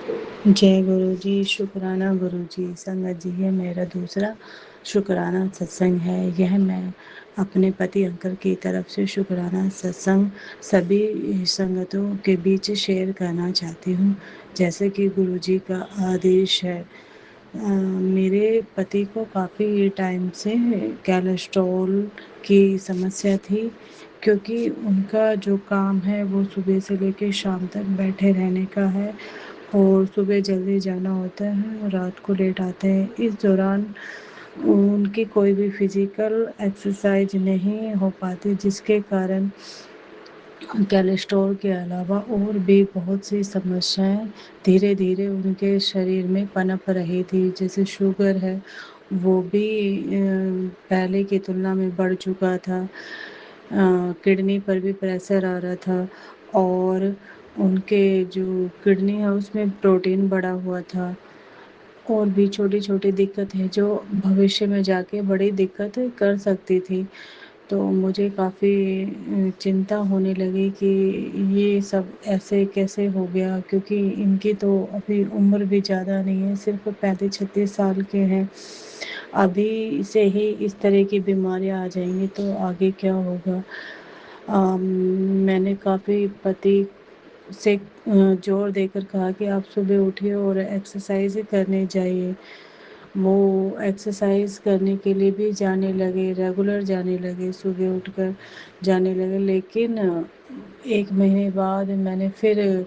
जय गुरु जी। शुक्राना गुरु जी। संगत जी, ये मेरा दूसरा शुक्राना सत्संग है। यह मैं अपने पति अंकल की तरफ से शुक्राना सत्संग सभी संगतों के बीच शेयर करना चाहती हूँ, जैसे कि गुरु जी का आदेश है। मेरे पति को काफ़ी टाइम से कोलेस्ट्रॉल की समस्या थी, क्योंकि उनका जो काम है वो सुबह से लेकर शाम तक बैठे रहने का है, और सुबह जल्दी जाना होता है और रात को लेट आते हैं। इस दौरान उनकी कोई भी फिजिकल एक्सरसाइज नहीं हो पाती, जिसके कारण कोलेस्ट्रॉल के अलावा और भी बहुत सी समस्याएं धीरे धीरे उनके शरीर में पनप रही थी। जैसे शुगर है, वो भी पहले की तुलना में बढ़ चुका था। किडनी पर भी प्रेशर आ रहा था, और उनके जो किडनी है उसमें प्रोटीन बढ़ा हुआ था। और भी छोटी छोटी दिक्कत है जो भविष्य में जाके बड़ी दिक्कत कर सकती थी। तो मुझे काफ़ी चिंता होने लगी कि ये सब ऐसे कैसे हो गया, क्योंकि इनकी तो अभी उम्र भी ज़्यादा नहीं है, सिर्फ 35-36 साल के हैं। अभी से ही इस तरह की बीमारियां आ जाएंगी तो आगे क्या होगा। अम, मैंने काफ़ी पति से जोर देकर कहा कि आप सुबह उठिए और एक्सरसाइज करने जाइए। वो एक्सरसाइज करने के लिए भी जाने लगे, रेगुलर जाने लगे, सुबह उठकर जाने लगे। लेकिन 1 महीने बाद मैंने फिर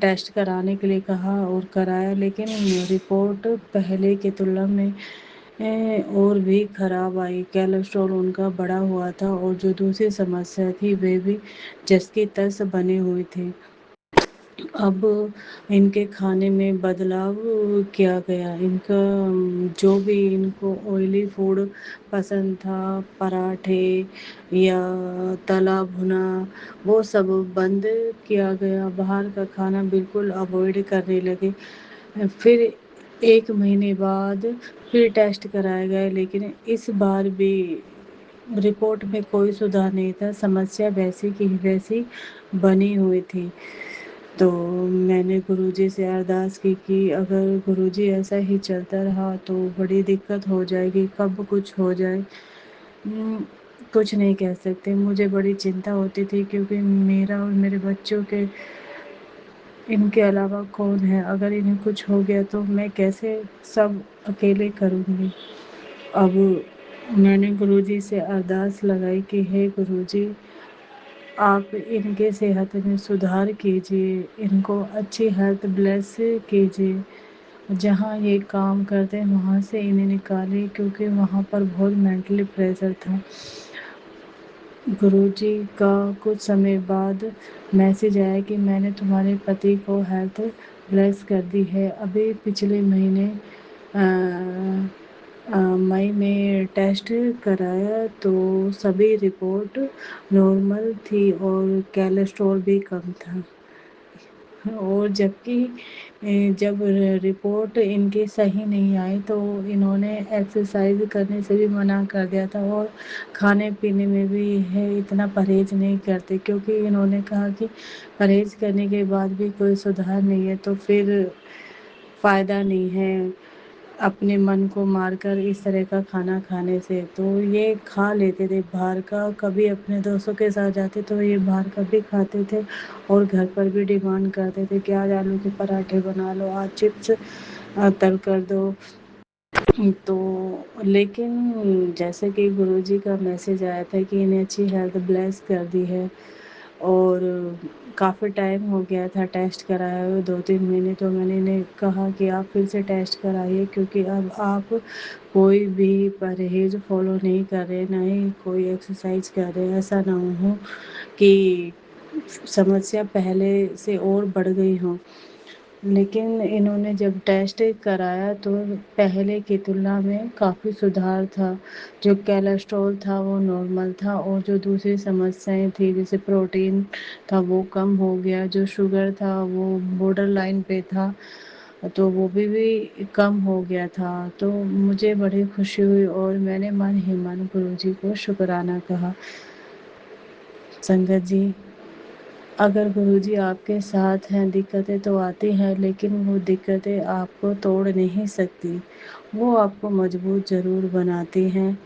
टेस्ट कराने के लिए कहा और कराया, लेकिन रिपोर्ट पहले की तुलना में और भी खराब आई। कोलेस्ट्रॉल उनका बढ़ा हुआ था, और जो दूसरी समस्या थी वे भी जस की तस बने हुए थे। अब इनके खाने में बदलाव किया गया। इनका जो भी इनको ऑयली फूड पसंद था, पराठे या तला भुना, वो सब बंद किया गया। बाहर का खाना बिल्कुल अवॉइड करने लगे। फिर 1 महीने बाद फिर टेस्ट कराया गया, लेकिन इस बार भी रिपोर्ट में कोई सुधार नहीं था। समस्या वैसी की वैसी बनी हुई थी। तो मैंने गुरुजी से अरदास की कि अगर गुरुजी ऐसा ही चलता रहा तो बड़ी दिक्कत हो जाएगी, कब कुछ हो जाए। कुछ नहीं कह सकते। मुझे बड़ी चिंता होती थी, क्योंकि मेरा और मेरे बच्चों के इनके अलावा कौन है। अगर इन्हें कुछ हो गया तो मैं कैसे सब अकेले करूँगी। अब मैंने गुरुजी से अरदास लगाई कि हे गुरुजी, आप इनके सेहत में सुधार कीजिए, इनको अच्छी हेल्थ ब्लेस कीजिए। जहाँ ये काम करते हैं वहाँ से इन्हें निकालिए, क्योंकि वहाँ पर बहुत मेंटली प्रेशर था। गुरुजी का कुछ समय बाद मैसेज आया कि मैंने तुम्हारे पति को हेल्थ ब्लेस कर दी है। अभी पिछले महीने मई में टेस्ट कराया तो सभी रिपोर्ट नॉर्मल थी, और कोलेस्ट्रॉल भी कम था। और जबकि जब रिपोर्ट इनकी सही नहीं आई तो इन्होंने एक्सरसाइज करने से भी मना कर दिया था, और खाने पीने में भी है इतना परहेज नहीं करते, क्योंकि इन्होंने कहा कि परहेज करने के बाद भी कोई सुधार नहीं है तो फिर फ़ायदा नहीं है अपने मन को मारकर इस तरह का खाना खाने से। तो ये खा लेते थे बाहर का, कभी अपने दोस्तों के साथ जाते तो ये बाहर का भी खाते थे, और घर पर भी डिमांड करते थे कि आज आलू के पराठे बना लो, आज चिप्स तल कर दो। तो लेकिन जैसे कि गुरुजी का मैसेज आया था कि इन्हें अच्छी हेल्थ ब्लेस कर दी है, और काफ़ी टाइम हो गया था टेस्ट कराया हुए, 2-3 महीने। तो मैंने इन्हें कहा कि आप फिर से टेस्ट कराइए, क्योंकि अब आप कोई भी परहेज फॉलो नहीं कर रहे, ना ही कोई एक्सरसाइज कर रहे। ऐसा ना हो कि समस्या पहले से और बढ़ गई हो। लेकिन इन्होंने जब टेस्ट कराया तो पहले की तुलना में काफ़ी सुधार था। जो कोलेस्ट्रॉल था वो नॉर्मल था, और जो दूसरी समस्याएं थी जैसे प्रोटीन था वो कम हो गया, जो शुगर था वो बॉर्डर लाइन पे था तो वो भी कम हो गया था। तो मुझे बड़ी खुशी हुई, और मैंने मन ही मन गुरुजी को शुक्राना कहा। संगत जी, اگر गुरुजी आपके साथ हैं दिक्कतें तो आती हैं लेकिन वो दिक्कतें आपको तोड़ नहीं सकती, वो आपको मजबूत ज़रूर बनाती हैं।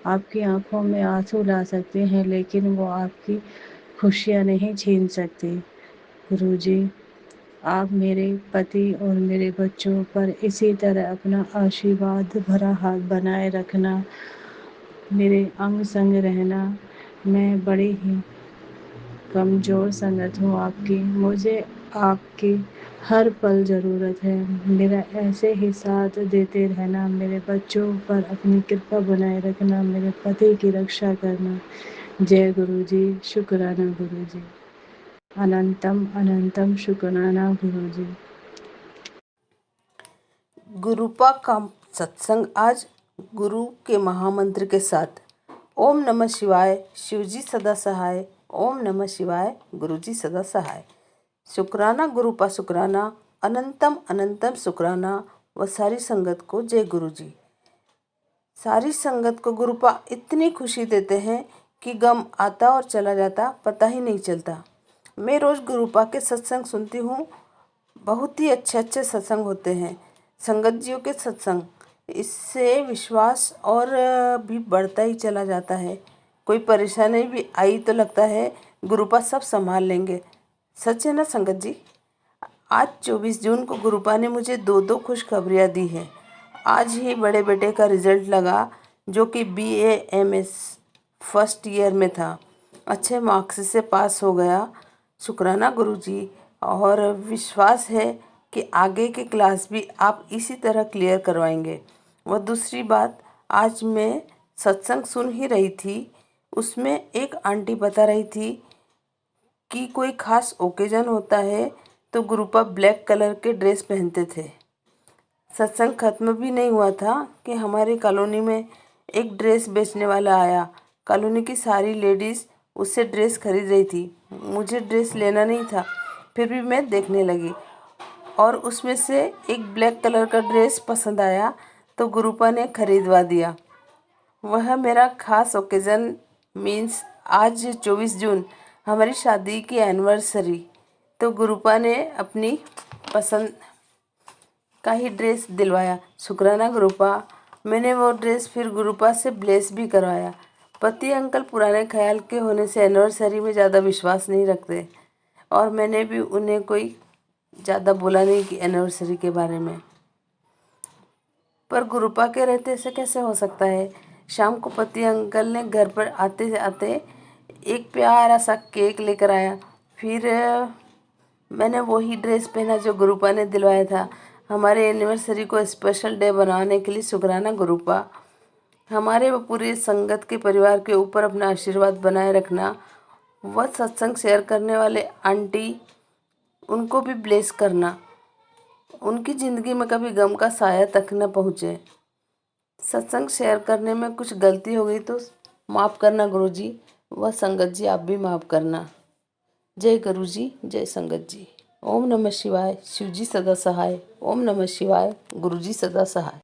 आपकी आंखों में आंसू ला सकती हैं लेकिन वो आपकी खुशियाँ नहीं छीन सकती। गुरुजी, आप मेरे पति और मेरे बच्चों पर इसी तरह अपना आशीर्वाद भरा हाथ बनाए रखना, मेरे अंग संग रहना। मैं बड़ी ही कमज़ोर संगत हूँ आपकी, मुझे आपकी हर पल ज़रूरत है। मेरा ऐसे ही साथ देते रहना, मेरे बच्चों पर अपनी कृपा बनाए रखना, मेरे पति की रक्षा करना। जय गुरुजी, शुक्राना गुरुजी, अनंतम अनंतम शुक्राना गुरुजी। गुरुपा का सत्संग आज गुरु के महामंत्र के साथ। ओम नमः शिवाय, शिवजी सदा सहाय। ओम नमः शिवाय, गुरुजी सदा सहाय। शुक्राना गुरुपा शुक्राना, अनंतम अनंतम शुक्राना व सारी संगत को जय गुरुजी। सारी संगत को गुरुपा इतनी खुशी देते हैं कि गम आता और चला जाता पता ही नहीं चलता। मैं रोज़ गुरुपा के सत्संग सुनती हूँ। बहुत ही अच्छे अच्छे सत्संग होते हैं, संगत जियों के सत्संग। इससे विश्वास और भी बढ़ता ही चला जाता है। कोई परेशानी भी आई तो लगता है गुरुपा सब संभाल लेंगे। सच है ना संगत जी। आज 24 जून को गुरुपा ने मुझे दो खुशखबरियाँ दी हैं। आज ही बड़े बेटे का रिजल्ट लगा जो कि BA MS फर्स्ट ईयर में था। अच्छे मार्क्स से पास हो गया, शुक्राना गुरुजी। और विश्वास है कि आगे के क्लास भी आप इसी तरह क्लियर करवाएंगे। और दूसरी बात, आज मैं सत्संग सुन ही रही थी, उसमें एक आंटी बता रही थी कि कोई खास ओकेजन होता है तो गुरुपा ब्लैक कलर के ड्रेस पहनते थे। सत्संग खत्म भी नहीं हुआ था कि हमारी कॉलोनी में एक ड्रेस बेचने वाला आया। कॉलोनी की सारी लेडीज़ उससे ड्रेस खरीद रही थी। मुझे ड्रेस लेना नहीं था, फिर भी मैं देखने लगी और उसमें से एक ब्लैक कलर का ड्रेस पसंद आया तो गुरुपा ने खरीदवा दिया। वह मेरा खास ओकेज़न मीन्स आज 24 जून हमारी शादी की एनिवर्सरी, तो गुरुपा ने अपनी पसंद का ही ड्रेस दिलवाया। शुक्राना गुरुपा। मैंने वो ड्रेस फिर गुरुपा से ब्लेस भी करवाया। पति अंकल पुराने ख्याल के होने से एनिवर्सरी में ज़्यादा विश्वास नहीं रखते और मैंने भी उन्हें कोई ज़्यादा बोला नहीं कि एनिवर्सरी के बारे में। पर गुरुपा के रहते ऐसे कैसे हो सकता है। शाम को पति अंकल ने घर पर आते आते एक प्यारा सा केक लेकर आया। फिर मैंने वही ड्रेस पहना जो गुरुपा ने दिलवाया था। हमारे एनिवर्सरी को स्पेशल डे बनाने के लिए शुक्राना गुरुपा। हमारे व पूरे संगत के परिवार के ऊपर अपना आशीर्वाद बनाए रखना। वह सत्संग शेयर करने वाले आंटी, उनको भी ब्लेस करना। उनकी ज़िंदगी में कभी गम का साया तक न पहुँचे। सत्संग शेयर करने में कुछ गलती हो गई तो माफ़ करना गुरुजी, वह संगत जी आप भी माफ़ करना। जय गुरुजी, जय संगत जी। ओम नमः शिवाय, शिवजी सदा सहाय। ओम नमः शिवाय, गुरुजी सदा सहाय।